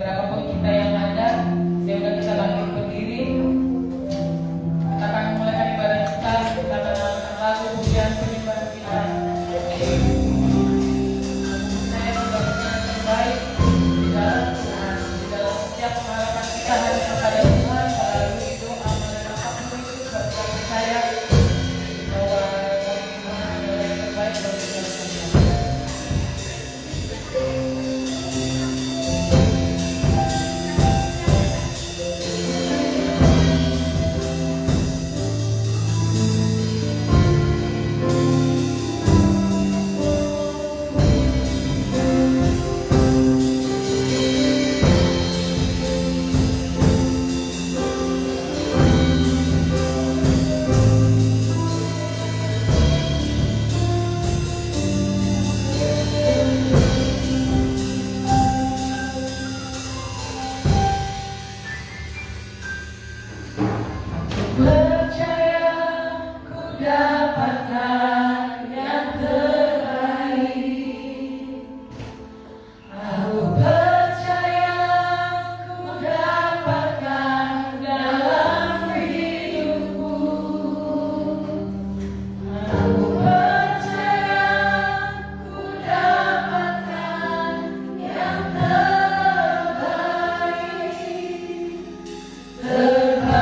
berapapun kita yang ada, sehingga kita bangkit berdiri. Kita akan memulai ibadah kita. Kita akan menyanyikan lagu pujian penyembahan kita. Saya sudah berjalan terbaik di dalam Tuhan, di dalam setiap pengharapan kita hanya kepada Tuhan melalui doa, melalui apapun itu. Sebab kita percaya bahwa Tuhan adalah yang terbaik bagi kita semua. Percaya ku dapatkan yang terbaik. Aku percaya ku dapatkan dalam hidupku. Aku percaya ku dapatkan yang terbaik. Terbaik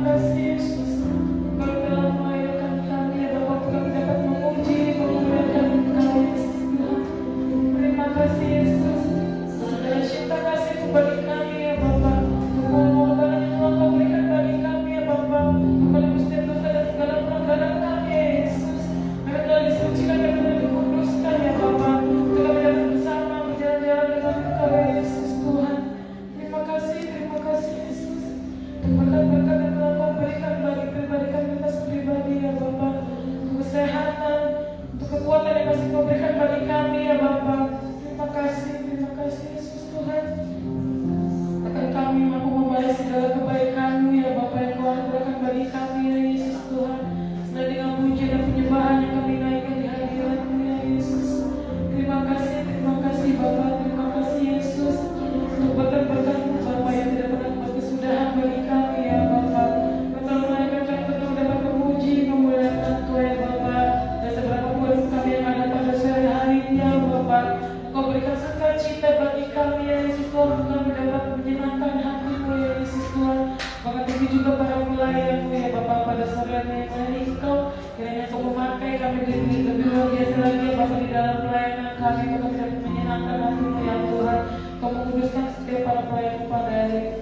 kasih Yesus. Kalau dalam melayani kami ya Bapa, kami dapat memuji, memuliakan Engkau Yesus Tuhan. Terima kasih Yesus. Segala cinta kasih kepada kami ya Bapa. Pengorbanan yang Tuhan Kau berikan bagi kami ya Bapa. Menebus setiap dosa dan segala pelanggaran kami ya Yesus. Agar telah disucikan dan telah dikuduskan ya Bapa. Untuk kami dapat bersama berjalan-jalan dengan Engkau ya Yesus Tuhan. Terima kasih Yesus. Berkat-berkat yang telah Kau berikan bagi pribadi kami pribadi ya Bapa. Untuk kesehatan, untuk kekuatan yang masih Kau berikan bagi kami ya Bapa. Terima kasih Yesus Tuhan. Akan kami mampu membalas segala kebaikan-Mu ya Bapa yang Kau anugerahkan bagi kami ya Yesus Tuhan. Dan dengan puji dan penyembahan yang kami naikkan di hadirat-Mu ya Yesus. Terima kasih Bapa, terima kasih Yesus. Untuk berkat-berkat-Mu Bapa yang tidak pernah berkesudahan bagi kami ya Bapa. Kau telah menaikkan kami untuk dapat memuji, memuliakan Tuhan ya Bapa. Dan seberapa pun kami yang ada pada sore hari ini ya Bapa. Kau berikan sukacita bagi kami ya Yesus Tuhan. Kami dapat menyenangkan hati-Mu ya Yesus Tuhan. Bahkan demi juga para pelayan-Mu ya Bapa pada sore hari ini Engkau kiranya Kau memakai kami lebih luar biasa lagi ya Bapa di dalam pelayanan kami. Kami dapat menyenangkan hati-Mu ya Tuhan. Kau menguduskan setiap para pelayan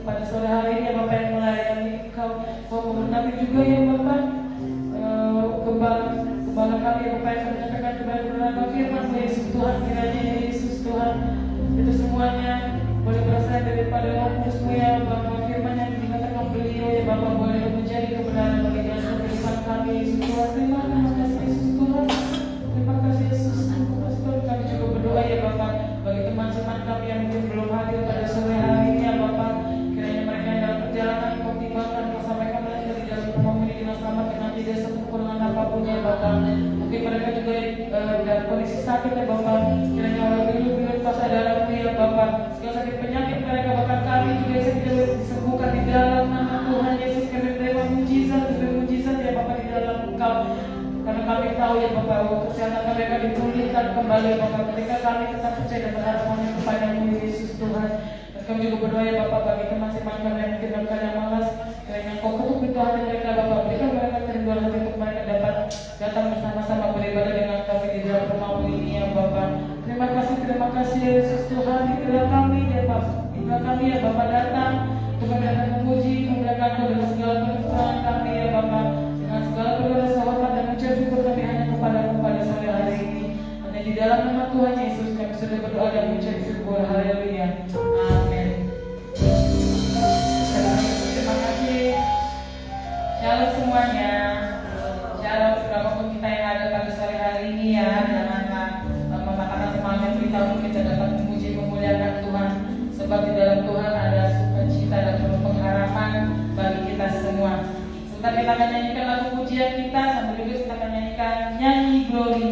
pada sore hari ini ya Bapa yang melayani Engkau. Kau memberkati juga ya Bapa Gembala kami ya Bapa yang akan menyampaikan kebenaran firman-Mu Yesus Tuhan. Kiranya ya Yesus Tuhan itu semuanya boleh berasal daripada Roh Kudus-Mu ya Bapa. Firman yang dikatakan beliau ya Bapa boleh menjadi kebenaran bagi dalam kehidupan kami Yesus Tuhan. Terima kasih Yesus Tuhan. Terima kasih Yesus. Terima kasih Tuhan. Kami juga berdoa ya Bapa bagi teman-teman kami yang mungkin belum hadir pada sore hari ini ya Bapa. Kiranya mereka yang dalam perjalanan Kau timbangkan, Kau sampaikan mereka di dalam rumah ini dengan selamat dengan tidak satu kekurangan apapun ya Bapa. Mungkin mereka juga dalam kondisi sakit ya Bapa. Kiranya Allah biru-biru pas dalam-Mu ya Bapa. Segala sakit penyakit mereka bahkan kami juga yang disembuhkan di dalam nama Tuhan Yesus. Kami menerima mujizat ya Bapa di dalam Engkau. Karena kami tahu ya Bapa bahwa kesehatan mereka dipulihkan kembali ya Bapa. Ketika kami tetap percaya dan berharap hanya kepada-Mu Yesus Tuhan. Dan kami juga berdoa ya Bapa bagi teman-teman kami yang mungkin dalam keadaan malas. Kiranya Kau ketuk pintu hati mereka Bapa. Berikan mereka kerinduan hati untuk mereka dapat datang bersama-sama beribadah dengan kami di dalam rumah-Mu ini ya Bapa. Terima kasih Yesus Tuhan. Itulah kami ya Bapa. Itulah kami ya Bapa datang untuk kami datang memuji, memuliakan Kau dengan segala kekurangan kami ya Bapa. Dengan segala berdoa hormat dan ucap syukur kami hanya kepada-Mu pada sore hari ini. Hanya di dalam nama Tuhan Yesus kami sudah berdoa dan ucap syukur. Haleluya. Amin. Terima kasih. Shalom semuanya. Shalom seberapapun kita yang ada pada sore hari ini ya. Janganlah mematahkan semangat kita untuk kita dapat memuji memuliakan Tuhan. Sebab di dalam Tuhan ada sukacita dan penuh pengharapan bagi kita semua. Sebentar kita akan nyanyikan lagu pujian kita. Sambil dulu kita akan nyanyikan nyanyi glory.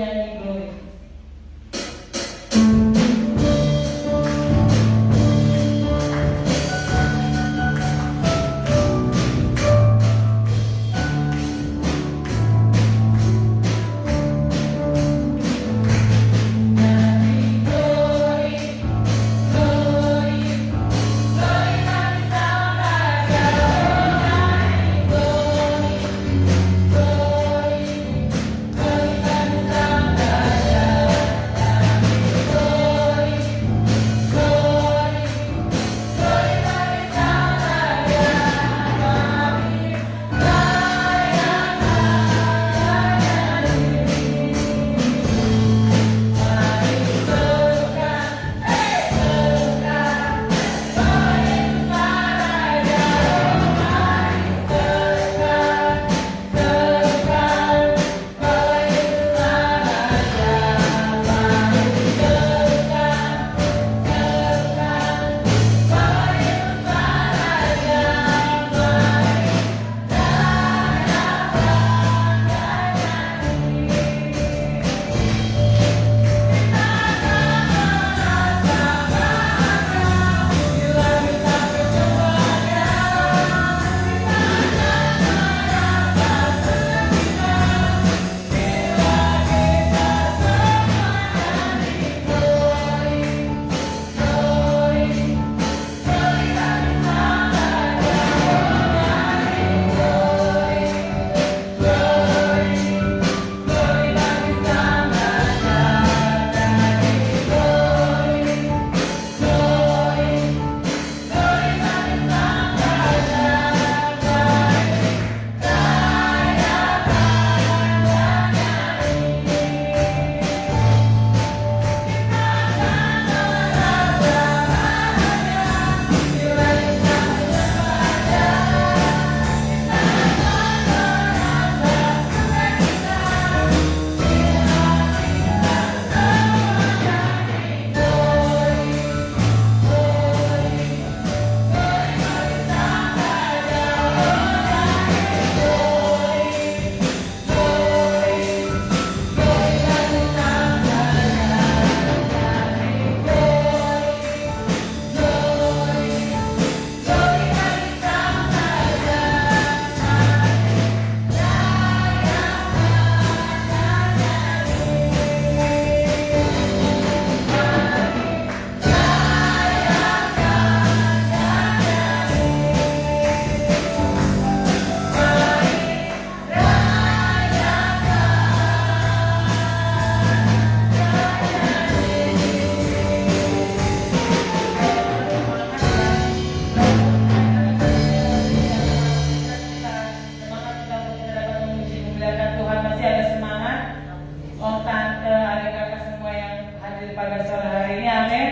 Amin.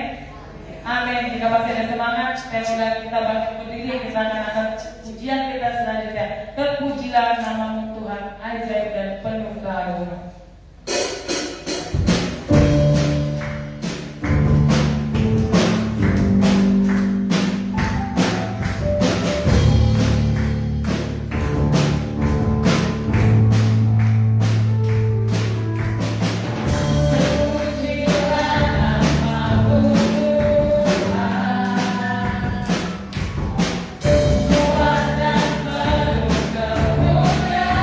Amin. Jika masih ada semangat, saya undang kita bangkit berdiri. Kita akan pujian kita selanjutnya. Terpujilah nama-Mu Tuhan, ajaib dan penuh karunia. Tuhan dan penuh kemuliaan.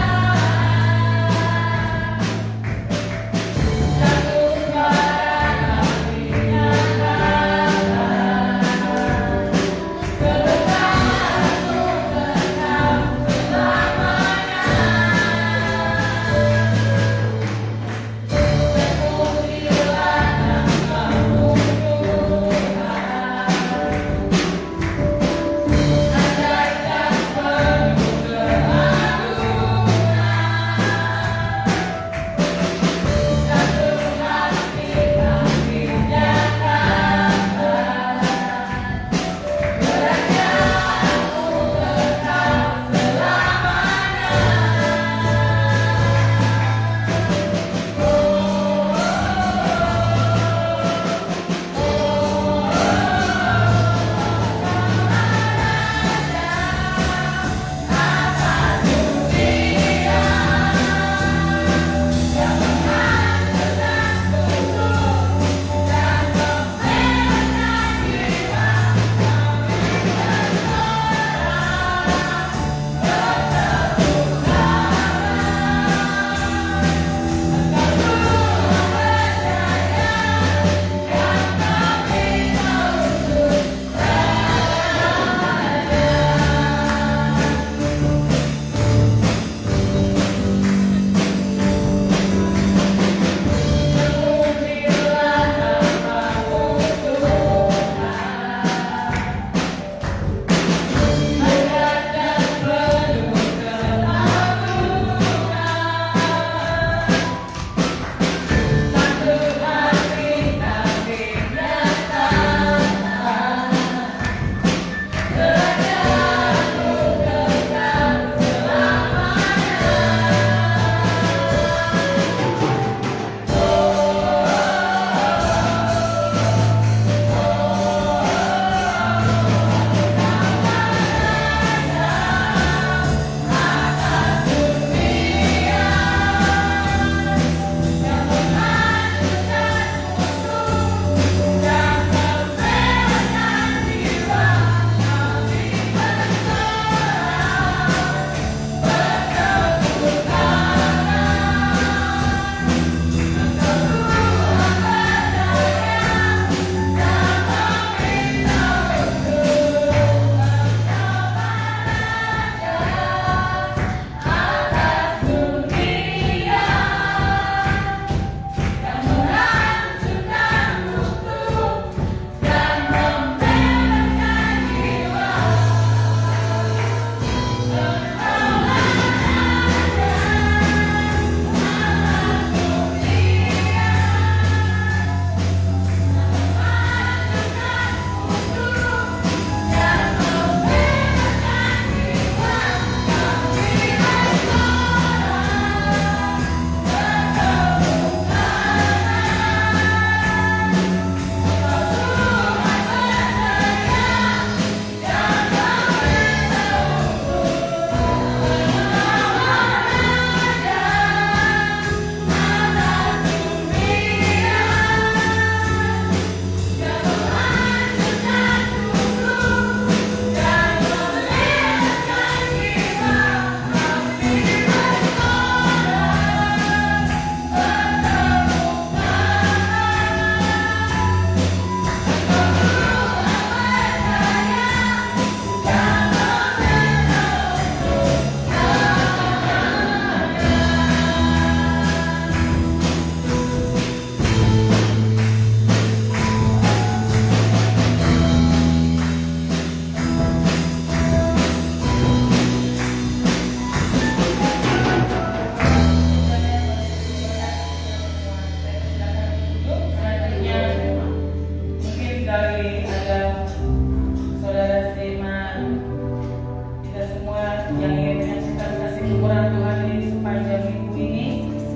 firman Tuhan ini sepanjang minggu ini.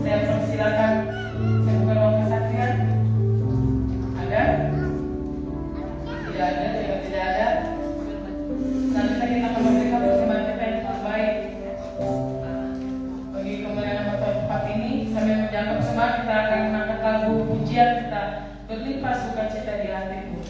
Saya persilakan. Saya buka ruang kesaksian. Ada? Tidak ada, juga tidak ada. Selanjutnya kita akan memberikan persembahan kita yang terbaik bagi kemuliaan nama tempat ini. Sambil menjaga persembahan, kita akan mengangkat lagu pujian kita, berlimpah sukacita di hatiku.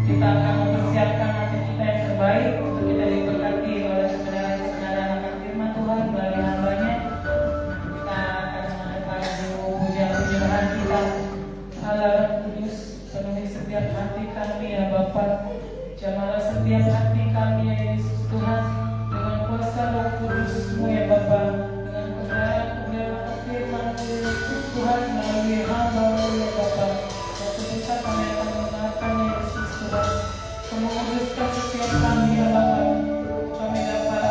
Kita akan mempersiapkan hati kita yang terbaik untuk kita diberkati oleh kebenaran-kebenaran akan firman Tuhan melalui hamba-Nya. Kita akan mengadakan pujian-pujian kita. Allah Kudus, penuhi setiap hati kami ya Bapa. Jamalah setiap hati kami ya Yesus Tuhan, dengan kuasa Roh Kudus-Mu ya Bapa, dengan kebenaran-kebenaran firman Yesus Tuhan melalui hamba-Mu ya Bapa. Waktu kita kami akan mendengarkan Yesus Tuhan, menguruskan setiap kami ya Bapa. Kami dapat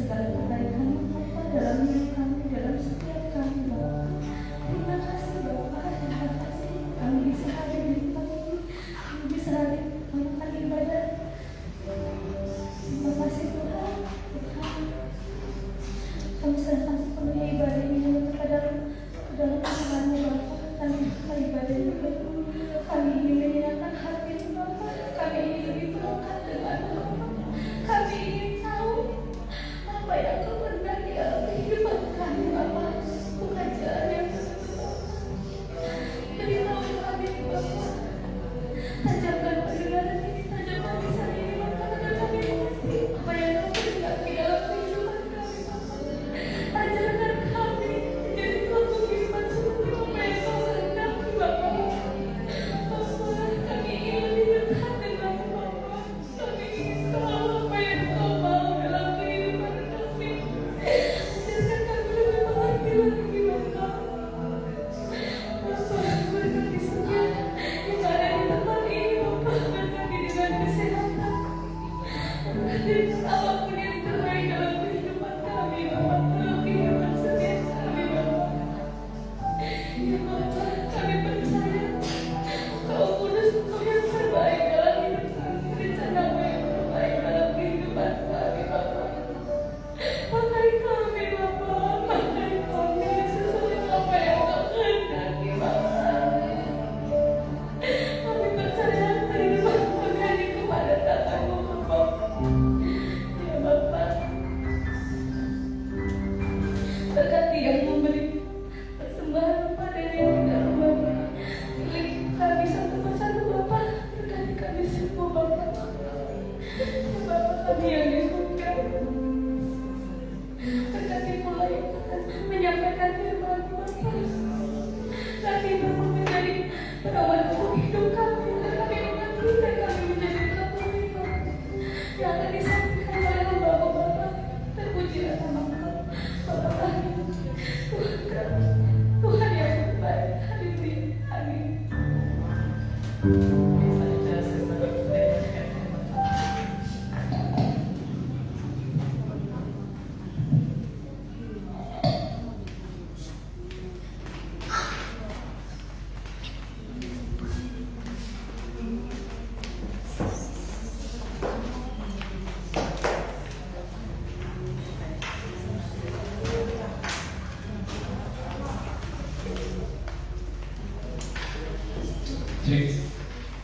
segala kebaikan Bapa dalam hidup kami, dalam setiap kami Bapa. Terima kasih Bapa, terima kasih kami bisa hadir di tempat ini, kami bisa hadir melakukan ibadah. Terima kasih Tuhan, kami serahkan sepenuhnya ibadah ini kepada dalam tangan-Mu Bapa. Kami ibadah ini kami ingin menyenangkan hati-Mu Bapa. Kami ingin lebih melekat dengan-Mu Bapa. Kami ingin tahu apa yang Kau kehendaki dalam kehidupan kami Bapa. Bukan jalan yang sesuai. Beritahu kami Bapa. Tajamkan pendengaran ini, tajamkan lisan ini Bapa, agar kami mengerti apa yang Kau kehendaki dalam kehidupan kami Bapa. Ajarkan kami menjadi pelaku firman seperti apa yang Kau kehendaki Bapa. Kami ingin lebih dekat dengan-Mu Bapa. Kami ingin tahu apa yang Kau mau dalam kehidupan kami. Ajarkan kami lebih mengerti lagi Bapa. Berkati setiap yang ada di tempat ini Bapa. Berkati dengan kesehatan. Berkati apapun yang terbaik dalam kehidupan kami Bapa. Dalam kehidupan setiap kami Bapa. Ya Bapa, kami percaya Kau kudus, Kau yang terbaik dalam hidup kami. Rencana-Mu yang terbaik dalam kehidupan kami Bapa. Pakai kami Bapa, pakai kami sesuai apa yang Kau kehendaki Bapa. Kami percaya kehidupan kami hanya kepada tangan-Mu Bapa. Ya Bapa, berkati yang memberi persembahan pada yang tidak Bapa. Pilih kami satu persatu Bapa. Berkati kami semua Bapa. Ya Bapa kami yang di surga. Berkati pula yang akan menyampaikan firman Bapa. Kami Bapa menjadi pedoman untuk hidup kami. Dan kami mengerti dan kami menjadi kami Bapa. Yang akan disampaikan oleh hamba-Mu Bapa. Terpujilah nama Kau Bapa kami, Tuhan kami, Tuhan yang terbaik. Hadirin, amin.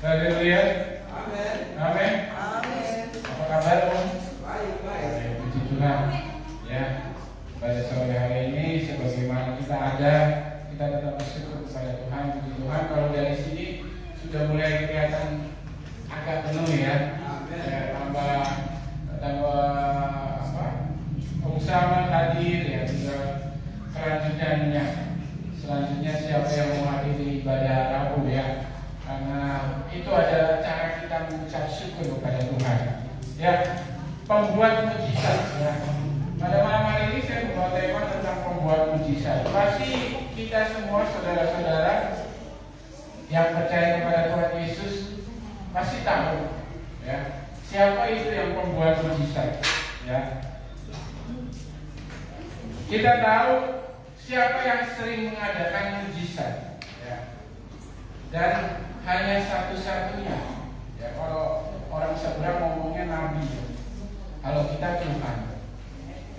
Haleluya. Amin. Amin. Amin. Apa kabar, Om? Baik, baik. Ya, puji Tuhan. Ya, pada sore hari ini sebagaimana kita ada, kita tetap bersyukur kepada Tuhan. Puji Tuhan. Kalau dari sini sudah mulai kelihatan agak penuh ya. Amin. Ya, tambah apa? Usaha hadir ya, tinggal selanjutnya siapa yang mau hadir di ibadah Rabu ya. Karena itu adalah cara kita mengucap syukur kepada Tuhan. Ya, pembuat mujizat. Ya. Pada malam hari ini saya membawa tema tentang pembuat mujizat. Pasti kita semua saudara-saudara yang percaya kepada Tuhan Yesus pasti tahu, ya, siapa itu yang pembuat mujizat. Ya, kita tahu siapa yang sering mengadakan mujizat. Ya. Dan hanya satu-satunya, ya, kalau orang seberang ngomongnya nabi, kalau kita Tuhan,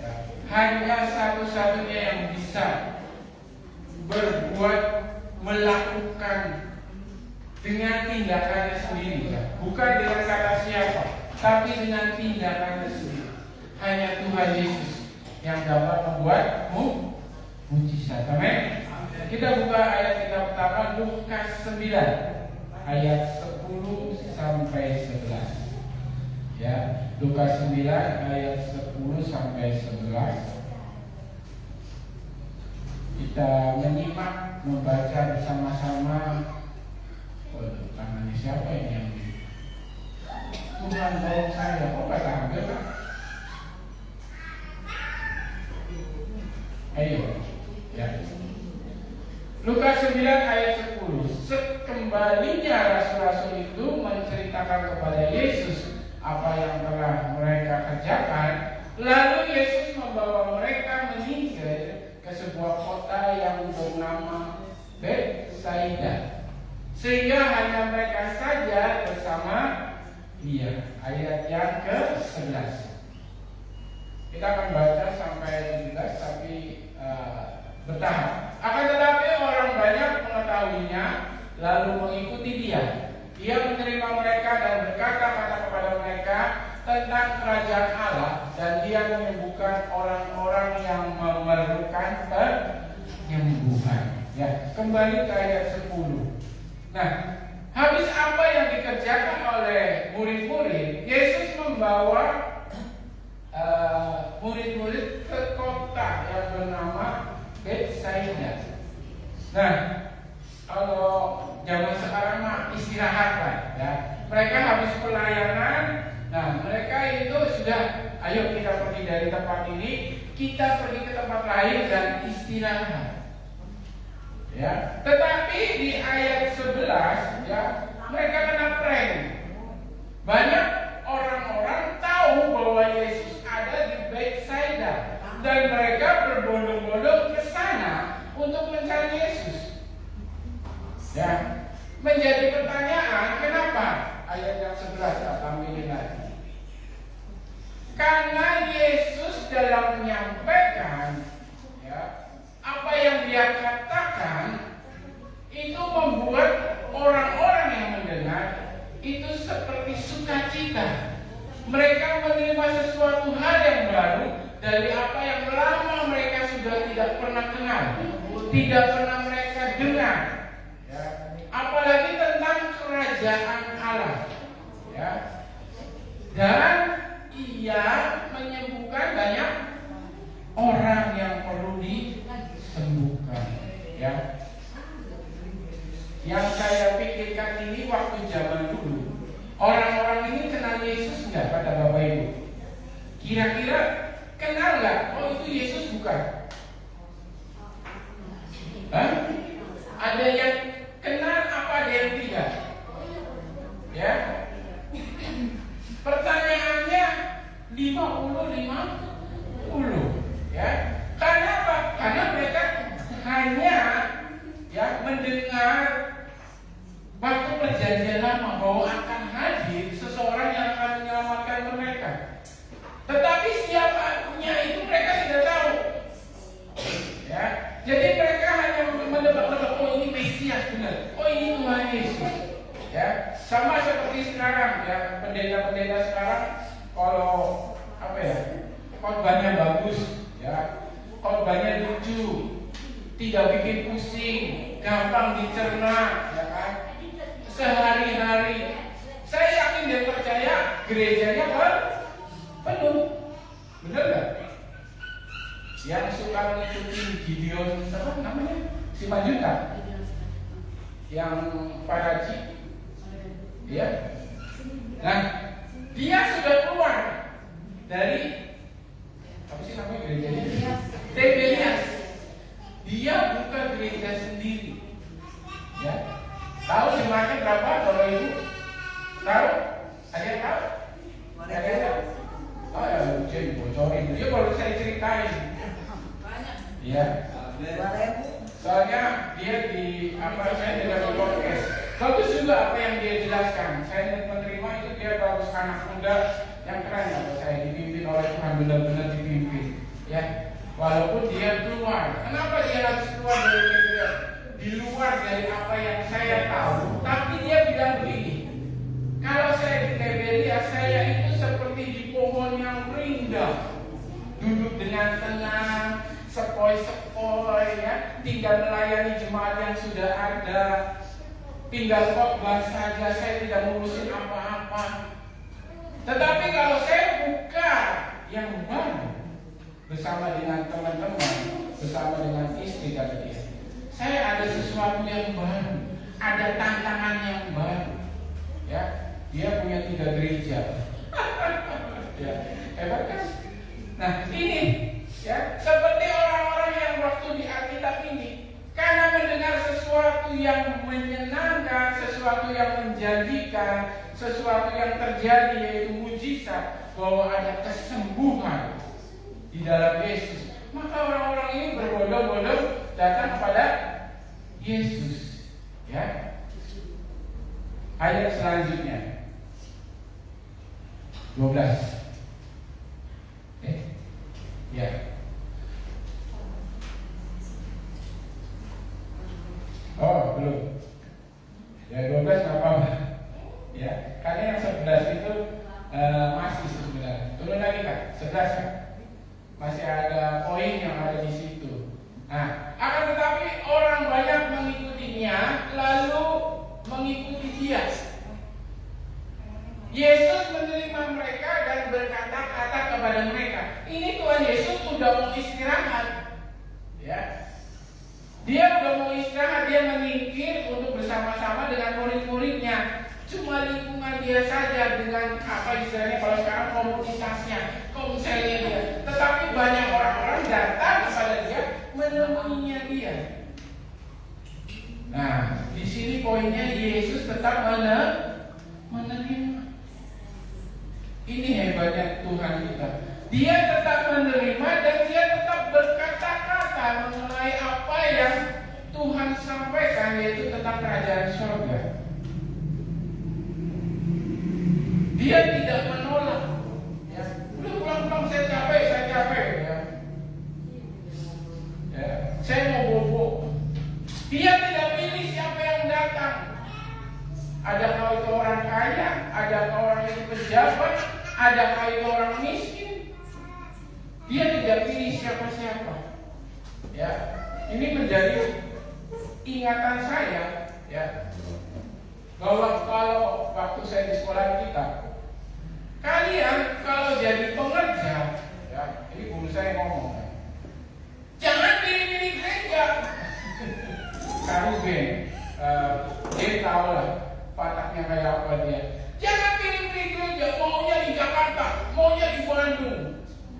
ya, hanya satu-satunya yang bisa berbuat, melakukan dengan tindakannya sendiri, ya. Bukan dengan kata siapa, tapi dengan tindakannya sendiri. Hanya Tuhan Yesus yang dapat membuat mujizat. Amin. Kita buka ayat kita pertama, Lukas 9 ayat 10 sampai 11. Ya, Lukas 9 ayat 10 sampai 11. Kita menyimak, membaca bersama-sama. Tangannya siapa ini yang Tuhan tolong saya, kok kata ambil Pak? Ayo, ya. Lukas 9 ayat 10. Sekembalinya rasul-rasul itu menceritakan kepada Yesus apa yang telah mereka kerjakan, lalu Yesus bernama Betsaida, sehingga hanya mereka saja bersama dia. Ayat yang ke-11. Kita akan baca sampai 17, tapi bertahap. Akan tetapi orang banyak mengetahuinya, lalu mengikuti dia. Dia menerima mereka dan berkata-kata kepada mereka tentang kerajaan Allah, dan dia menyembuhkan orang-orang yang memerlukan penyembuhan. Ya, kembali ke ayat 10. Nah, habis apa yang dikerjakan oleh murid-murid, Yesus membawa murid-murid ke kota yang bernama Betsaida. Nah, kalau zaman sekarang mah istirahat lah, ya. Mereka habis pelayanan, nah mereka itu sudah, ayo kita pergi dari tempat ini, kita pergi ke tempat lain dan istirahat. Ya, tetapi di ayat 11, ya, mereka kena prank. Banyak orang-orang tahu bahwa Yesus ada di Betsaida dan mereka berbondong-bondong ke sana untuk mencari Yesus. Ya, menjadi pertanyaan, kenapa? Ayat yang 11 saya tampilin lagi. Karena Yesus dalam menyampaikan, ya, apa yang dia katakan itu membuat orang-orang yang mendengar itu seperti sukacita. Mereka menerima sesuatu hal yang baru dari apa yang lama mereka sudah tidak pernah kenal, tidak pernah mereka dengar. Ya. Apalagi tentang kerajaan Allah. Ya. Dan ia menyembuhkan banyak orang yang perlu disembuhkan. Ya. Yang saya pikirkan ini waktu zaman dulu, orang-orang ini kenal Yesus nggak pada Bapak Ibu? Kira-kira kenal nggak? Oh, itu Yesus bukan? Hah? Ada yang kenal, apa ada yang tidak? Ya. Pertanyaannya 50-50, ya. Karena apa? Karena mereka hanya, ya, mendengar waktu perjanjian lama bahwa akan hadir seseorang yang akan menyelamatkan mereka. Tetapi siapanya itu mereka tidak tahu. Ya, jadi mereka hanya menebak-nebak, oh ini Mesias benar, oh ini Tuhan Yesus. Ya, sama seperti sekarang, ya, pendeta-pendeta sekarang kalau apa ya, khotbahnya bagus, ya, khotbahnya lucu, tidak bikin pusing, gampang dicerna, ya kan? Sehari-hari, saya yakin dan percaya gerejanya penuh, benar nggak? Yang suka ngikutin Gideon, siapa namanya? Si Majuta, yang Paraji, ya. Nah, dia sudah keluar dari apa sih namanya gerejanya? Tiberias. Dia buka gereja sendiri. Ya. Tahu jemaatnya berapa Bapak Ibu? Tahu? Ada yang tahu? Ada yang tahu? Oh ya, jadi bocorin. Dia baru saya ceritain. Banyak. Iya. Soalnya dia di apa, saya tidak di podcast. Bagus juga apa yang dia jelaskan. Saya menerima itu, dia bagus, anak muda yang keren. Apa saya dipimpin oleh Tuhan, benar-benar dipimpin. Ya. Walaupun dia keluar. Kenapa dia harus keluar dari Tiberias? Di luar dari apa yang saya tahu. Tapi dia bilang begini, kalau saya di Tiberias, saya itu seperti di pohon yang rindang, duduk dengan tenang, sepoi-sepoi, ya, tinggal melayani jemaat yang sudah ada, tinggal khotbah saja, saya tidak ngurusin apa-apa. Tetapi kalau saya buka yang baru, bersama dengan teman-teman, bersama dengan istri, kata dia, saya ada sesuatu yang baru, ada tantangan yang baru. Ya, dia punya 3 gereja. Ya, hebat kan? Nah, ini, ya, seperti orang-orang yang waktu di Alkitab ini, karena mendengar sesuatu yang menyenangkan, sesuatu yang menjadikan, sesuatu yang terjadi, yaitu mujizat, bahwa ada kesembuhan di dalam Yesus, maka orang-orang ini berbondong-bondong datang kepada Yesus. Ya. Ayat selanjutnya 12. Ya. Oh, belum. Ya 12 apa? Ya, karena yang 11 itu masih sebenarnya. Turun lagi Kak, 11 kan? Masih ada poin yang ada di situ. Nah, akan tetapi orang banyak mengikutinya, lalu mengikuti dia. Yesus menerima mereka dan berkata-kata kepada mereka. Ini Tuhan Yesus sudah mau istirahat. Ya. Dia udah mau istirahat, dia menyingkir untuk bersama-sama dengan murid-muridnya. Cuma lingkungan dia saja dengan apa istilahnya kalau sekarang komunitasnya, konselnya dia. Tetapi banyak orang-orang datang kepada dia, menemuinya dia. Nah, di sini poinnya Yesus tetap menerima. Ini hebatnya Tuhan kita. Dia tetap menerima dan dia tetap berkata-kata mengenai apa yang Tuhan sampaikan, yaitu tentang kerajaan surga. Dia tidak menolak. Ya, udah pulang-pulang saya capek. Ya, saya mau bobo. Dia tidak pilih siapa yang datang. Adakah itu orang kaya, adakah orang yang pejabat, adakah itu orang miskin. Dia tidak pilih siapa-siapa. Ya, ini menjadi ingatan saya. Ya, bahwa kalau waktu saya di sekolah kita, kalian kalau jadi pengerja, ya, ini guru saya ngomong, jangan pilih-pilih gereja. Karuben, dia tahu lah pataknya kayak apa dia. Jangan pilih-pilih gereja, maunya di Jakarta, maunya di Bandung.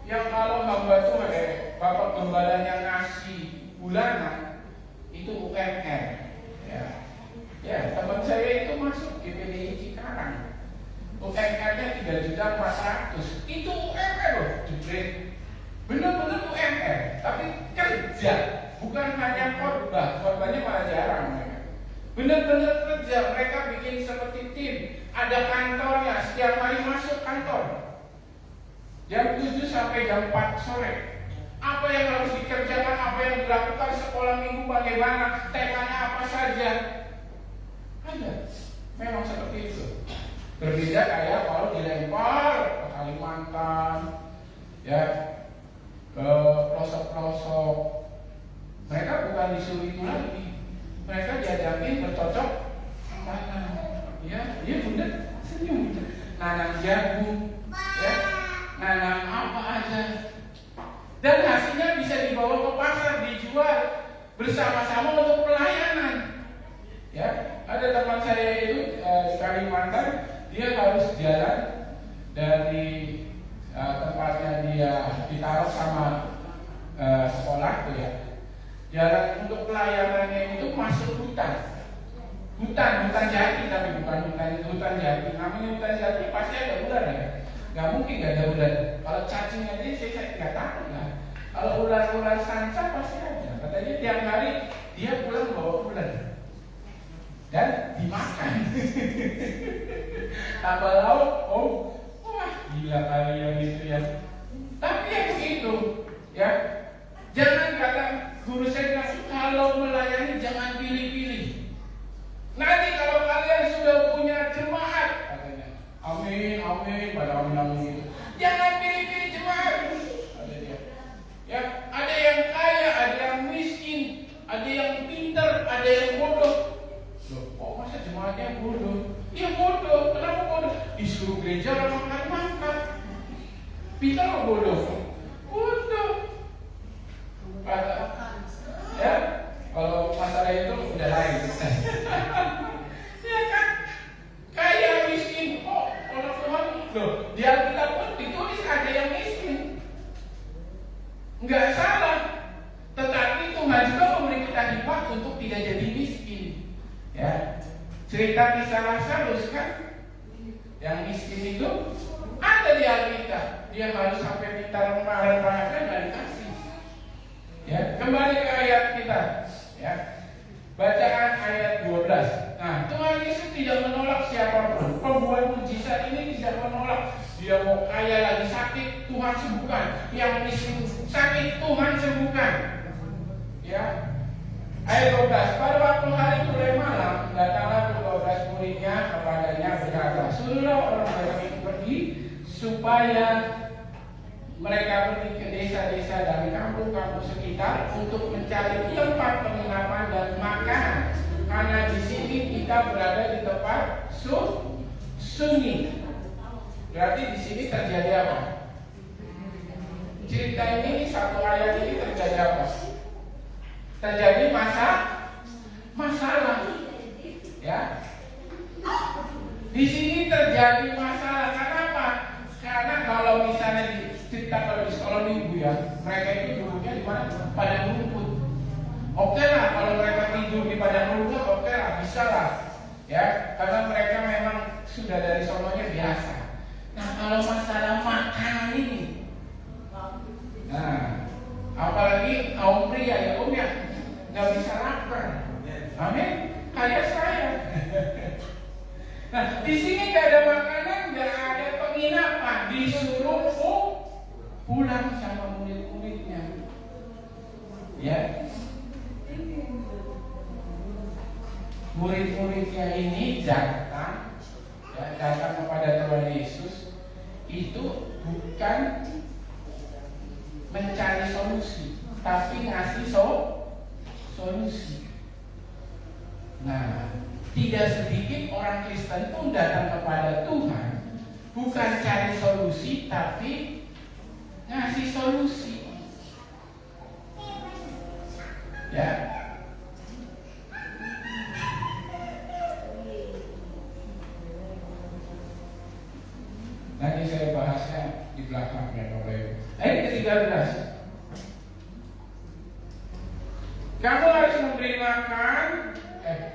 Yang kalau hamba Tuhan, Bapak Gembalanya ngasih bulanan, itu UMR. Ya, teman saya itu masuk GPDI Cikarang. UMR-nya 3.400.000. Itu UMR loh, jebret. Benar-benar UMR, tapi kerja, bukan hanya khotbah. Khotbahnya malah jarang mereka. Benar-benar kerja, mereka bikin seperti tim. Ada kantornya, setiap hari masuk kantor. Jam 7 sampai jam 4 sore. Apa yang harus dikerjakan, apa yang dilakukan sekolah minggu bagaimana, temanya apa saja. Ada, memang seperti itu. Berbeda kayak kalau dilempar ke Kalimantan, ya, ke pelosok-pelosok. Mereka bukan disuruh itu lagi. Mereka diajakin bercocok tanam. Ya, dia bener senyum. Nanam jagung, ya, nanam apa aja. Dan hasilnya bisa dibawa ke pasar, dijual bersama-sama untuk pelayanan. Ya, ada teman saya itu di Kalimantan, dia harus jalan dari tempatnya dia ditaruh sama sekolah tuh ya. Jalan untuk pelayanannya itu masuk hutan jati, tapi bukan hutan jati. Namanya hutan jati pasti ada ular ya. Gak mungkin gak ada ular. Kalau cacing aja saya tidak takut lah. Kalau ular-ular sanca pasti ada. Katanya tiap hari dia pulang bawa ular dan dimakan. Tambah lauk, wah gila kali yang itu ya. Tapi yang begitu, ya. Jangan kata guru saya bilang, kalau melayani jangan pilih-pilih. Nanti kalau kalian sudah punya jemaat, katanya, amin, pada amin itu. Jangan pilih-pilih jemaat. Ada dia. Ya, ada yang kaya, ada yang miskin, ada yang pintar, ada yang bodoh. Loh, kok masa jemaatnya bodoh? Iya bodoh, kenapa bodoh? Disuruh gereja makan-makan. Pintar atau bodoh? Bodoh. Ya, kalau masalah itu udah lain. Ya kan? Kaya miskin, orang Tuhan loh, di Alkitab pun ditulis ada yang miskin. Enggak salah. Tetapi Tuhan juga memberi kita hikmat untuk tidak jadi miskin. Ya. Cerita kisah Lazarus kan? Yang miskin itu ada di Alkitab. Dia harus sampai minta rempah-rempah dan dikasih. Ya, kembali ke ayat kita. Ya, baca Dia mau kaya lagi sakit, Tuhan sembuhkan. Yang miskin sakit, Tuhan sembuhkan. Ya. Ayat 12, pada waktu hari mulai malam, datanglah ke-12 muridnya kepadanya berkata, suruhlah orang-orang itu pergi, supaya mereka pergi ke desa-desa dan kampung-kampung sekitar untuk mencari tempat penginapan dan makanan. Karena di sini kita berada di tempat sunyi. Berarti di sini terjadi apa? Cerita ini, satu ayat ini terjadi apa? Terjadi masalah, ya. Di sini terjadi masalah. Kenapa? Karena kalau misalnya diceritakan di sekolah minggu ya, mereka itu duduknya di mana? Padang rumput. Oke lah, kalau mereka tidur di padang rumput, oke lah, bisa lah, ya. Karena mereka memang sudah dari sononya biasa. Nah, kalau masalah makan ini, nah, apalagi kaum pria ya om ya, nggak bisa lapar. Amin. Kayak saya. Nah, di sini nggak ada makanan, nggak ada penginapan, disuruh pulang sama murid-muridnya. Ya. Murid-muridnya ini datang kepada Tuhan Yesus itu bukan mencari solusi, tapi ngasih solusi. Nah, tidak sedikit orang Kristen pun datang kepada Tuhan bukan cari solusi, tapi ngasih solusi. Ya. Nanti saya bahasnya di belakang ya Bapak Ibu. Ayat ke-13. Kamu harus memberi makan,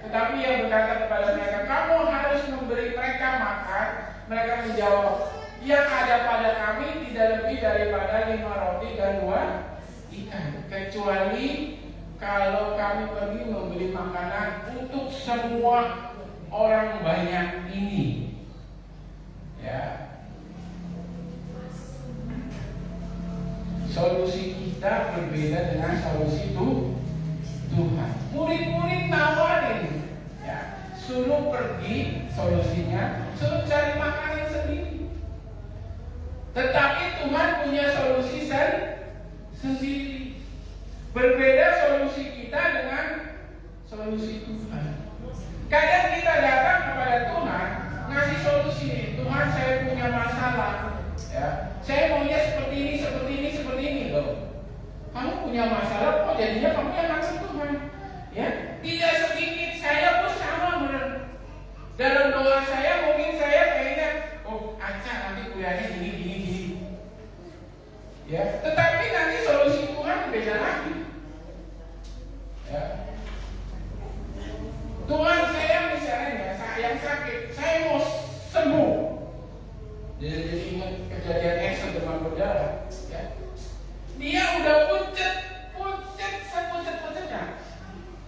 tetapi ia berkata kepada mereka, kamu harus memberi mereka makan. Mereka menjawab, yang ada pada kami tidak lebih daripada 5 roti dan 2 ikan, kecuali kalau kami pergi membeli makanan untuk semua orang banyak ini. Ya. Solusi kita berbeda dengan solusi Tuhan. Murid-murid nawarin, ya, suruh pergi, solusinya suruh cari makanan sendiri. Tetapi Tuhan punya solusi sendiri. Berbeda solusi kita dengan solusi Tuhan. Kadang kita datang kepada Tuhan ngasih solusi. Tuhan, saya punya masalah. Ya, saya maunya seperti ini loh. Kamu punya masalah kok jadinya kamu yang ngasih Tuhan. Ya, tidak sedikit saya pun sama dalam doa saya mungkin saya kayaknya nanti kuliahnya gini. Ya, tetapi nanti solusi Tuhan beda lagi. Ya. Tuhan, saya misalnya yang sakit, saya mau sembuh. Jadi ingat kejadian Esau demam berdarah. Ya. Dia udah pucet sepucet-pucetnya.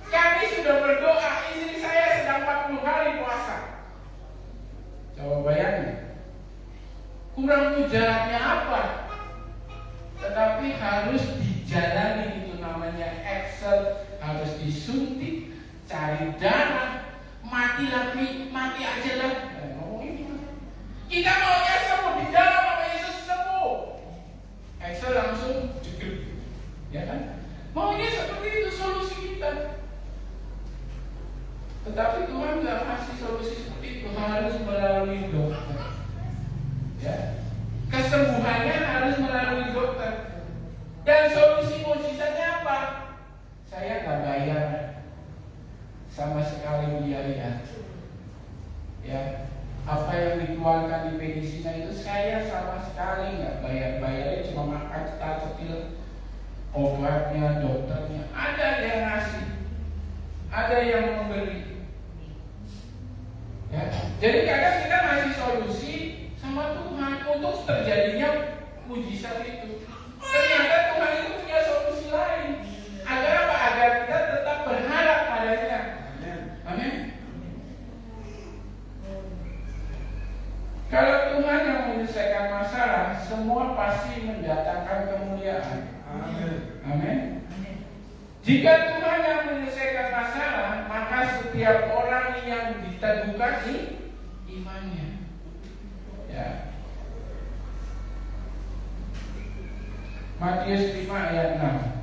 Kami sudah berdoa, istri saya sedang 40 hari puasa. Coba bayangin, kurang mujarabnya apa? Tetapi harus dijalani, itu namanya Excel, harus disuntik, cari darah, mati aja lah. Kita maunya sembuh, di dalam nama Yesus sembuh. Excel langsung jeger, ya kan? Maunya seperti itu solusi kita. Tetapi Tuhan nggak kasih solusi seperti itu, harus melalui dokter. Ya, kesembuhannya harus melalui dokter. Dan solusi mujizatnya apa? Saya nggak bayar sama sekali biaya. Ya, apa yang dikeluarkan di medisina itu saya sama sekali nggak bayarnya cuma makan cetil, obatnya, dokternya. Ada yang ngasih, ada yang memberi. Ya, jadi kadang kita ngasih solusi sama Tuhan untuk terjadinya mujizat itu. Ternyata Tuhan itu punya solusi lain. Agar apa? Agar kita tetap berharap padanya. Amin. Kalau Tuhan yang menyelesaikan Jika Tuhan yang menyelesaikan masalah, maka setiap orang yang diteguhkan imannya. Ya. Matius 5 ayat 6.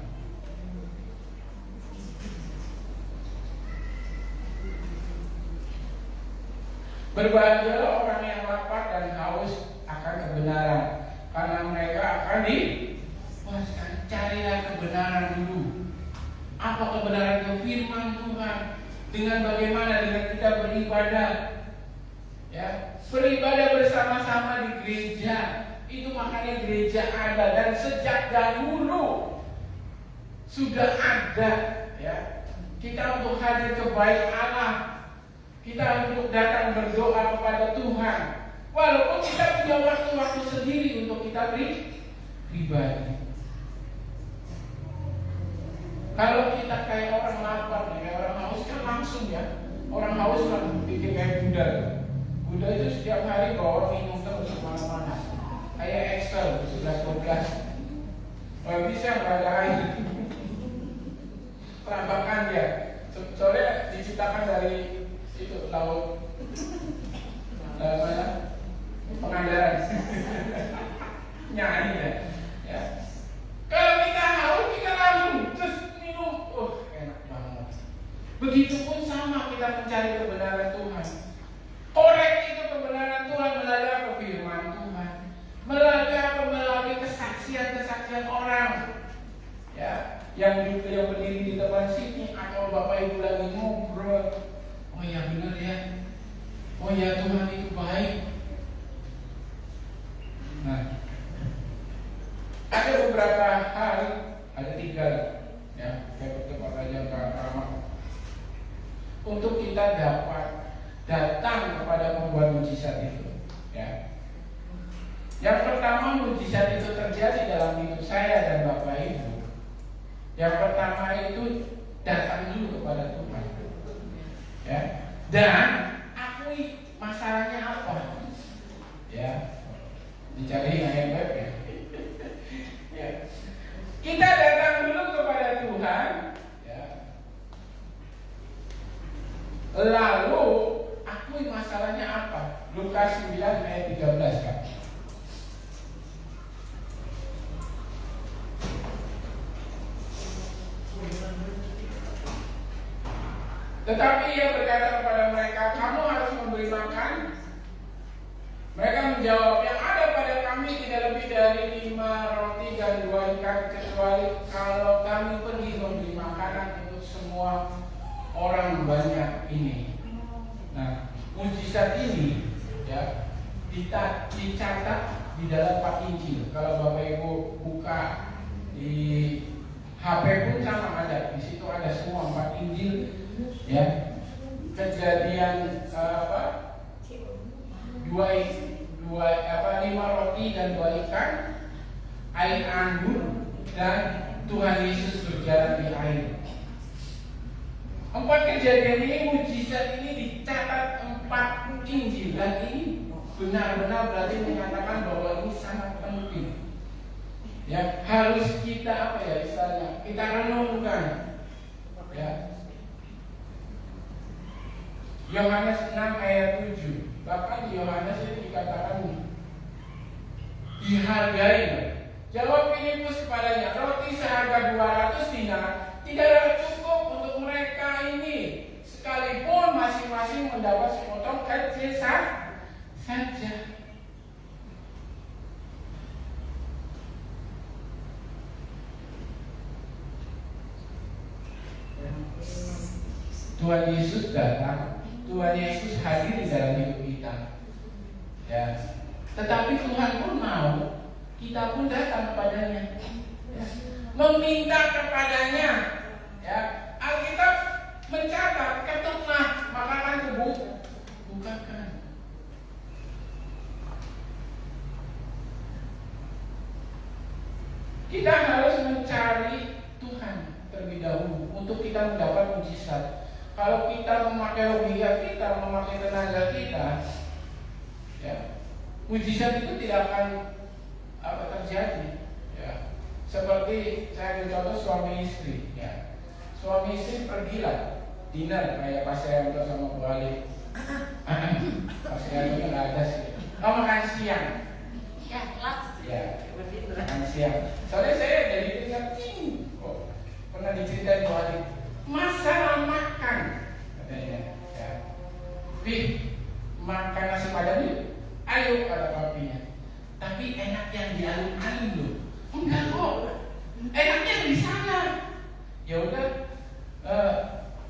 Berbahagialah orang yang lapar dan haus akan kebenaran, karena mereka akan dipuaskan. Carilah kebenaran dulu. Apa kebenaran itu? Firman Tuhan. Dengan bagaimana? Dengan kita beribadah, ya, beribadah bersama-sama di gereja. Itu makanya gereja ada, dan sejak dahulu sudah ada, ya. Kita untuk hadir ke bait Allah, kita untuk datang berdoa kepada Tuhan. Walaupun kita punya waktu-waktu sendiri untuk kita pribadi. Kalau kita kayak orang lapar, kayak orang haus kan langsung ya. Orang haus kan bikin kayak Buddha. Buddha itu setiap hari bawa minum terus kemana-mana. Kayak Excel 11-12. Kalau bisa nggak ada air. Penampakan dia. Soalnya diciptakan dari itu laut mana? Pengandaran. Nyanyi ya. Kalau kita haus kita langsung terus minum, enak banget. Begitupun sama kita mencari kebenaran Tuhan. Korek itu kebenaran Tuhan melalui apa? Firman Tuhan. Melalui apa? Melalui kesaksian-kesaksian orang. Ya, yang berdiri di depan sini atau Bapak Ibu lagi ngobrol. Oh ya benar ya. Oh ya Tuhan itu baik. Nah, ada beberapa hal, ada 3 ya, kayak tempat Raja Karamak. Untuk kita dapat datang kepada pembuat mujizat itu, ya. Yang pertama, mujizat itu terjadi dalam hidup saya dan Bapak Ibu. Yang pertama itu datang dulu kepada Tuhan, ya. Dan akui masalahnya apa, ya. Dicari ayat web ya. Ya. Kita datang dulu kepada Tuhan, ya. Lalu akui masalahnya apa? Lukas 9 ayat 13 kan. Tetapi ia berkata kepada mereka, kamu harus memberi makan. Mereka menjawab, yang ada pada kami tidak lebih dari 5 roti dan 2 ikan, kecuali kalau kami pergi memberi makanan untuk semua orang banyak ini. Nah, mujizat ini ya dicatat di dalam 4 Injil. Kalau Bapak Ibu buka di HP pun sama ada. Di situ ada semua 4 Injil, ya. Kejadian 5 roti dan 2 ikan, air anggur, dan Tuhan Yesus berjalan di air. 4 kejadian ini, mujizat ini dicatat 4 Injil, dan ini benar-benar berarti menyatakan bahwa ini sangat penting. Ya, harus kita istilahnya, kita renungkan. Ya. Yohanes 6 ayat 7. Bahkan di Yohanes itu dikatakan dihargai. Jawab Filipus kepadanya, roti seharga 200 dinar tidaklah cukup untuk mereka ini, sekalipun masing-masing mendapat sepotong kecil saja. Tuhan Yesus datang, Tuhan Yesus hadir di dalam hidup kita, ya. Tetapi Tuhan pun mau kita pun datang kepadanya, ya. Meminta kepadanya, ya. Alkitab mencatat, ketuklah maka akan kebukakan. Kita harus mencari Tuhan terlebih dahulu untuk kita mendapat mujizat. Kalau kita memakai logika kita, memakai tenaga kita, ya, mujizat itu tidak akan terjadi. Ya. Seperti saya ambil contoh suami istri, ya. suami istri pergilah dinner kayak pas saya untuk sama Bu Ali. Pas saya nggak ada sih. Oh, makan siang. Ya, laks. Ya, makan siang. Soalnya saya dari dengar pernah diceritain Bu Ali. Masalah makan katanya. Ya. Makan nasi padang yuk. Ayo kata papinya. Tapi enak yang di alun-alun loh. Enggak kok. Enaknya di sana. Ya udah.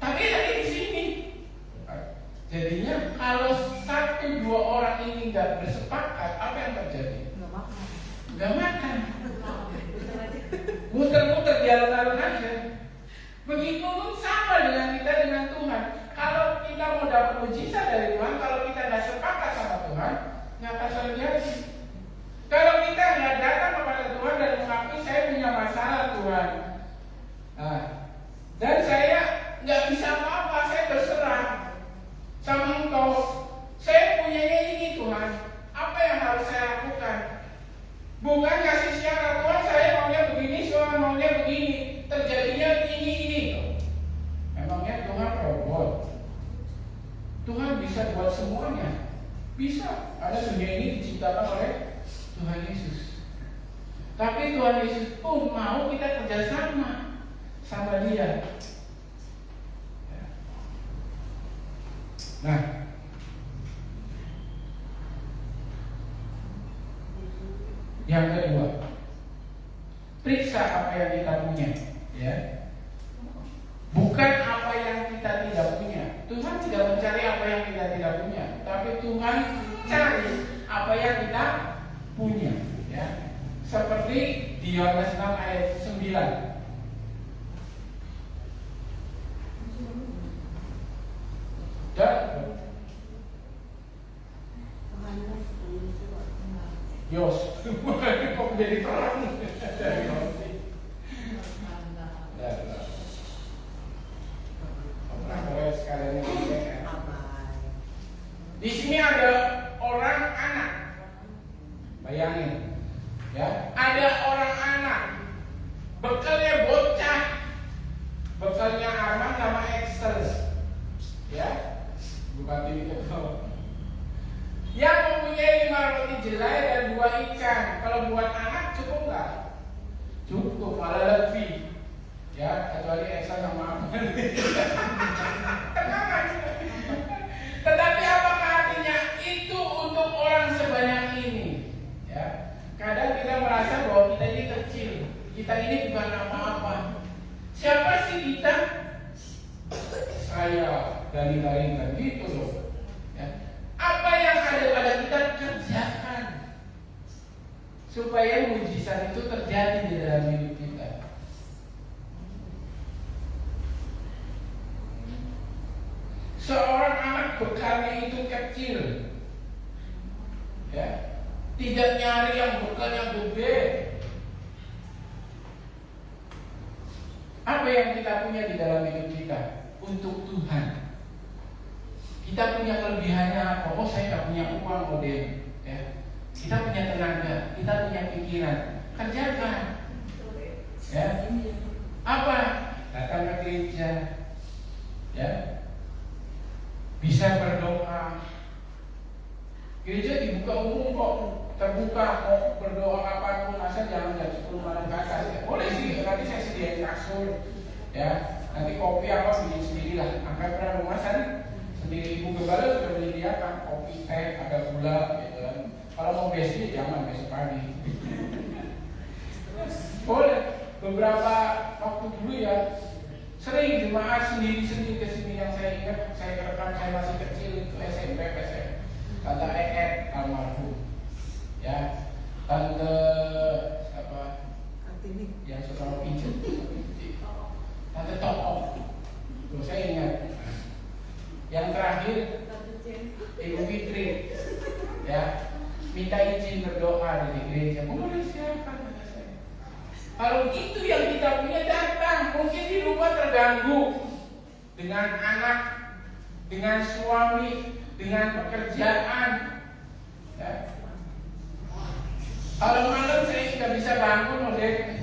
Tapi enaknya di sini. Jadinya kalau 1-2 orang ini nggak bersepakat, apa yang terjadi? Nggak makan. Muter-muter di alun-alun aja. Begitu pun sama dengan kita dengan Tuhan. Kalau kita mau dapat mujizat dari Tuhan, kalau kita nggak sepakat sama Tuhan, nggak akan terjadi. Kalau kita nggak datang kepada Tuhan dan mengakui saya punya masalah Tuhan, dan saya nggak bisa apa-apa, saya berserah sama Engkau. Saya punyanya ini Tuhan, apa yang harus saya lakukan? Bukan kasih syarat Tuhan, saya maunya begini, saya maunya begini, terjadinya ini. Memangnya Tuhan robot? Tuhan bisa buat semuanya. Bisa. Ada dunia ini diciptakan oleh Tuhan Yesus. Tapi Tuhan Yesus pun mau kita kerjasama sama Dia. Nah, yang kedua, periksa apa yang kita punya, ya. Bukan apa yang kita tidak punya. Tuhan tidak mencari apa yang kita tidak punya, tapi Tuhan cari apa yang kita punya, ya. Seperti di Yohanes 6 ayat 9. Yos, kok jadi perang? Di sini ada orang anak, bayangin, ya, ada orang anak, bekalnya bocah, bekalnya Arman nama Excel, ya, bukan ini ketawa. Yang mempunyai 5 roti jelai dan 2 ikan. Kalau buat anak cukup nggak? Cukup, malah lebih. Ya, kecuali Esa sama Aman. Tetapi apakah artinya itu untuk orang sebanyak ini? Ya, kadang kita merasa bahwa kita ini kecil, kita ini bukan apa-apa. Siapa sih kita? Saya dari gitu loh. Apa yang ada pada kita kerjakan supaya mujizat itu terjadi di dalam hidup kita. Seorang anak bekalnya itu kecil, ya, tidak nyari yang bekal yang gede. Apa yang kita punya di dalam hidup kita untuk Tuhan? Kita punya kelebihannya apa? Oh, saya nggak punya uang model, ya. Kita punya tenaga, kita punya pikiran, kerjakan, ya. Apa? Datang ke gereja, ya. Bisa berdoa. Gereja dibuka umum kok, terbuka kok, berdoa apapun, asal jangan jam 10 malam ke atas. Ya. Boleh sih, nanti saya sediain kasur, ya. Nanti kopi apa bikin sendirilah. Angkat pernah rumah sana. Sendiri Ibu Gembala sudah menyediakan kopi, teh, ada gula, gitu kan. Kalau mau besok jangan besok pagi. Boleh. Beberapa waktu dulu ya, sering jemaat sendiri ke sini yang saya ingat, saya rekam saya masih kecil itu SMP, SMP. Tante Eet almarhum, ya. Tante apa? Yang suka pinjam. Tante Toko. Terus saya ingat. Yang terakhir Ibu Fitri, ya, minta izin berdoa di gereja. Boleh siapa? Kalau itu yang kita punya datang. Mungkin di rumah terganggu dengan anak, dengan suami, dengan pekerjaan, ya. Kalau malam saya tidak bisa bangun, udah.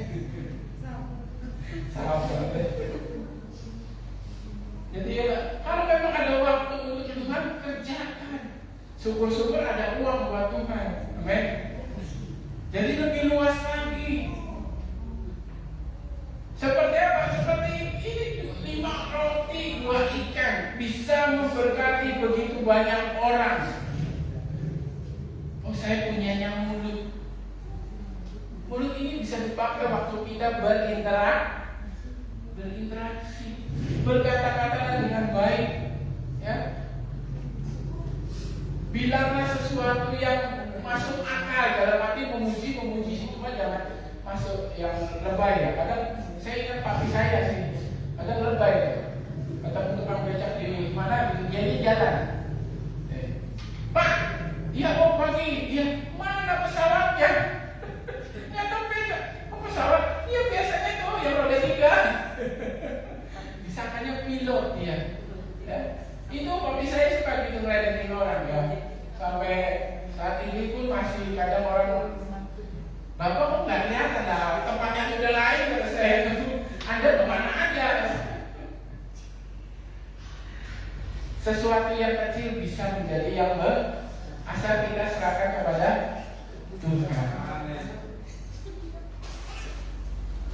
Jadi ya, kalau memang ada waktu untuk Tuhan, kerjakan. Syukur-syukur ada uang buat Tuhan. Amin. Jadi lebih luas lagi. Seperti apa? Seperti ini 5 roti 2 ikan bisa memberkati begitu banyak orang. Oh, saya punyanya mulut. Mulut ini bisa dipakai waktu kita berinteraksi, berkata-kata dengan baik, ya. Bilanglah sesuatu yang masuk akal, dalam arti memuji cuma jangan masuk yang lebay ya. Kadang saya ingat papi saya sih, kadang lebay ya. Kata tukang becak di mana gitu, jadi jalan. Pak, iya kok pagi, iya mana pesawatnya? Nyata becak, kok pesawat? Iya biasanya tuh yang roda 3. Disangkanya pilot dia. Ya. Itu papi saya suka gitu ngeledekin orang ya. Sampai saat ini pun masih kadang orang, Bapak kok nggak kelihatan lah, tempatnya udah lain kata saya. Anda kemana aja? Sesuatu yang kecil bisa menjadi yang asal kita serahkan kepada Tuhan.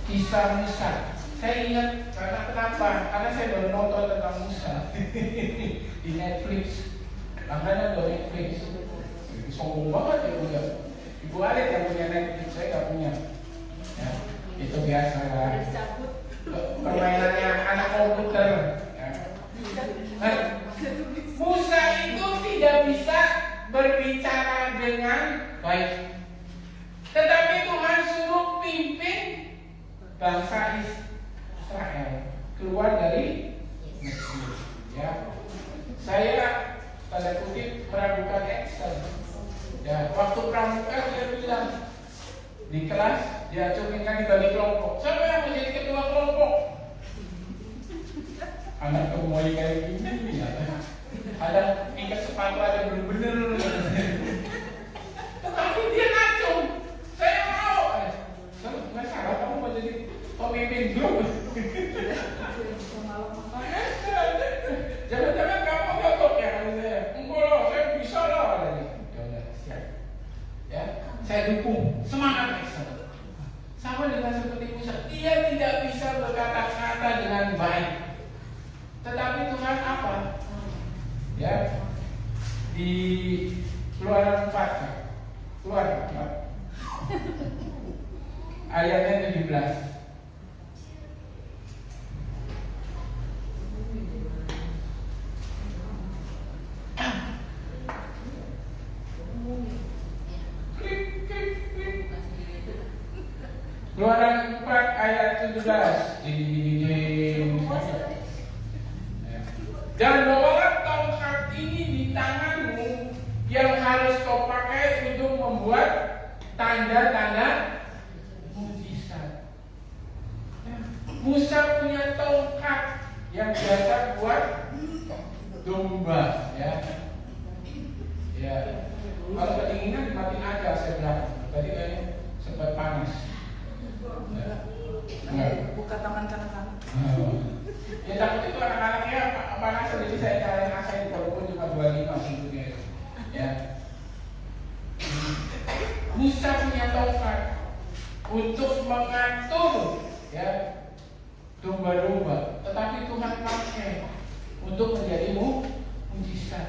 Kisah Musa. Saya ingat karena kenapa? Karena saya baru nonton tentang Musa di Netflix. Makanya udah Netflix. Sombong banget ya udah. Ibu Alit yang punya Netflix, saya nggak punya. Ya, itu biasa lah. Permainannya anak komputer. Ya. Nah, Musa itu tidak bisa berbicara dengan baik, tetapi Tuhan suruh pimpin bangsa Israel keluar dari Mesir. Ya, saya tanda kutip meragukan Excel. Ya, waktu pramuka dia bilang di kelas dia cerminkan dibagi kelompok. Siapa yang menjadi ketua kelompok? Anak kembali kayak gini ya. Ada ikat sepatu ada bener-bener. Tetapi dia ngacung. Saya mau. Nggak salah kamu mau jadi pemimpin grup. Jangan-jangan kamu gak ya kalau saya. Enggak lah, saya bisa lah. Ya, saya dukung, semangat Excel. Sama dengan seperti Musa, dia tidak bisa berkata-kata dengan baik. Tetapi Tuhan apa? Ya, di Keluaran 4, Keluaran 4 ayatnya 17. Keluaran 4 ayat 17. Dan bawalah tongkat ini di tanganmu yang harus kau pakai untuk membuat tanda-tanda mujizat. Musa punya tongkat yang biasa buat domba, ya. Ya. Kalau kedinginan dimatiin aja saya bilang. Tadi kayaknya sempat panas. Buka tangan kanan. Ya takut itu anak-anaknya panas, jadi saya cari asain walaupun cuma 25 bentuknya. Ya. Musa punya tongkat untuk mengatur ya domba-domba, tetapi Tuhan pakai untuk menjadi mujizat.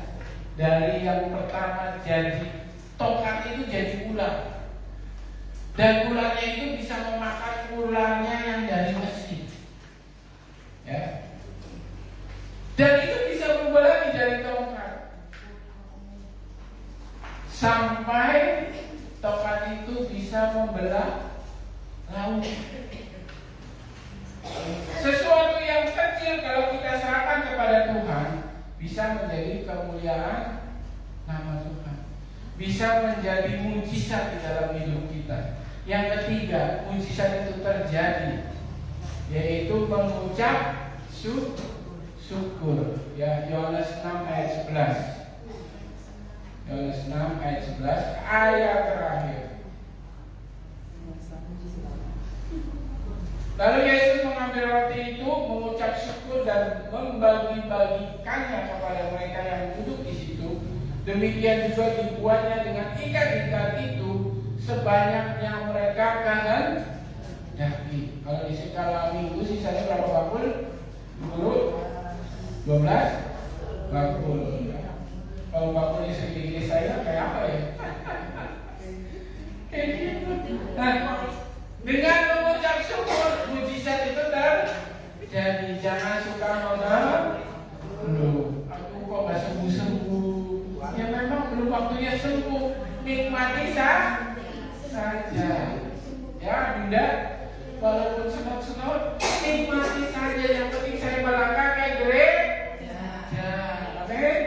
Dari yang pertama jadi tongkat itu jadi ular. Dan ularnya itu bisa memakan ularnya yang dari Mesir. Ya. Dan itu bisa berubah lagi dari tongkat. Sampai tongkat itu bisa membelah laut. Sesuatu yang kecil kalau kita serahkan kepada Tuhan bisa menjadi kemuliaan nama Tuhan. Bisa menjadi mujizat di dalam hidup kita. Yang ketiga, mujizat itu terjadi, yaitu mengucap syukur. Ya, Yohanes 6 ayat 11. Yohanes 6 ayat 11 ayat terakhir. Lalu Yesus mengambil roti itu, mengucap mengucap syukur dan membagi-bagikannya kepada mereka yang duduk di situ. Demikian juga dibuatnya dengan ikan-ikan itu sebanyak yang mereka kehendaki. Kalau di skala minggu sisanya berapa bakul? 10, 12 bakul. Kalau bakulnya segini saya kayak apa ya? Kayak gitu. Nah, dengan mengucap syukur, mujizat itu terjadi. Jangan suka mengeluh. Aku kok gak sembuh-sembuh. Ya memang belum waktunya sembuh. Nikmati saja. Ya Bunda, walaupun senot-senot, nikmati saja. Yang penting saya melangkah kayak gereja. Amin.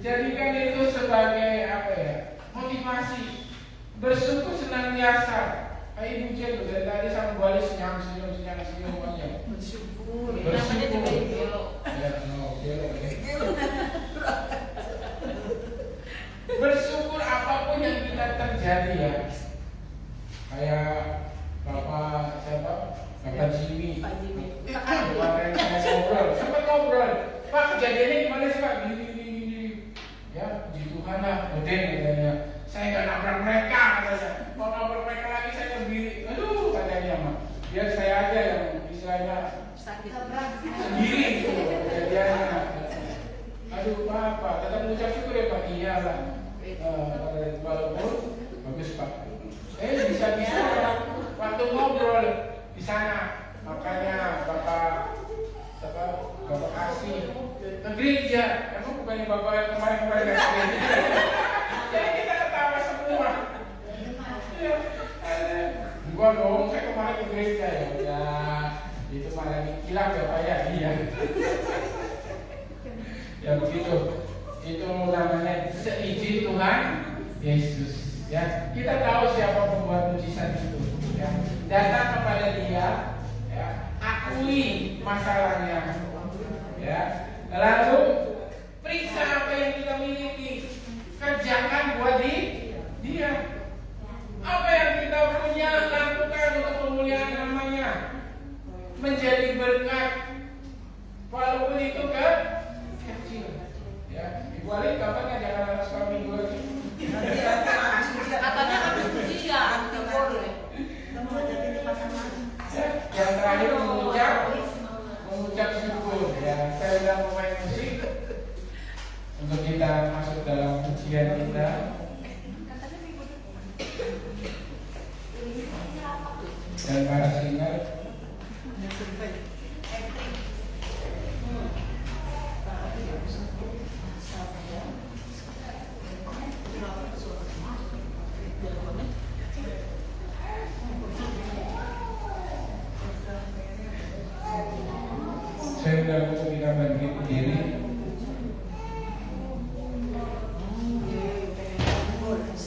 Jadikan itu sebagai apa ya? Motivasi. Bersyukur senantiasa. Ibu Jen dari tadi sama Bu Ali senyum aja. Bersyukur. Bersyukur. Ya, no, bersyukur apapun yang kita terjadi ya. Kayak Bapak siapa? Bapak Jimmy. Kemarin saya sempat ngobrol. Pak, kejadiannya gimana sih Pak? Gini. Ya, puji Tuhan lah, Beden katanya. Saya gak nabrak mereka katanya. Mau nabrak mereka lagi saya sendiri. Aduh katanya mah. Biar saya aja yang istilahnya sendiri gitu kejadiannya. Aduh Pak, tetap mengucap syukur ya Pak. Iya lah. Walaupun bagus Pak. Bisa waktu ngobrol di sana. Makanya Bapak kasih ke gereja. Emang bukannya Bapak yang kemarin ke gereja. Jadi kita ketawa semua. Gua dong, saya kemarin ke gereja ya. Udah, itu malah kilap ya Pak ya. Iya. Ya begitu. Itu namanya seizin Tuhan Yesus. Ya, kita tahu siapa pembuat mujizat itu. Ya, datang kepada Dia. Ya, akui masalahnya. Ya, lalu periksa apa yang kita miliki. Kerjakan buat Dia. Apa yang kita punya lakukan untuk pemulihan namanya. Menjadi berkat. Walaupun itu kecil. Ya, Ibu Ali kapan ngajakan anak sekolah minggu lagi? Katanya habis puji ya, anti boleh. Ya, yang terakhir mengucap syukur. Ya, saya sudah memain musik untuk kita masuk dalam pujian kita. Dan para singer. Saya sudah untuk kita bangkit berdiri. Terima kasih.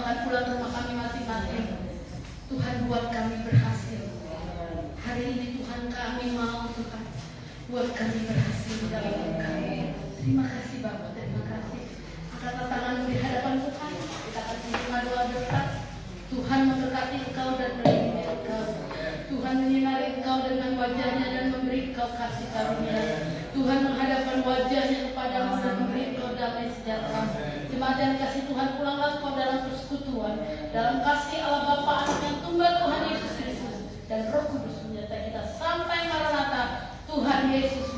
akan pulang ke rumah kami masing-masing. Tuhan buat kami berhasil. Hari ini Tuhan kami mau Tuhan buat kami berhasil di dalam Engkau. Terima kasih Bapak, terima kasih. Angkat tangan di hadapan Tuhan. Kita akan terima doa berkat. Tuhan memberkati Engkau dan melindungi Engkau. Tuhan menyinari Engkau dengan wajahnya dan memberi Engkau kasih karunia. Tuhan menghadapkan wajahnya kepadamu dan memberi Engkau damai sejahtera. Jemaat yang kasih Tuhan, pulanglah Engkau dalam persekutuan, dalam kasih Allah Bapa, Anak yang tunggal Tuhan Yesus Kristus dan Roh Kudus menyertai kita sampai Maranatha. Tuhan Yesus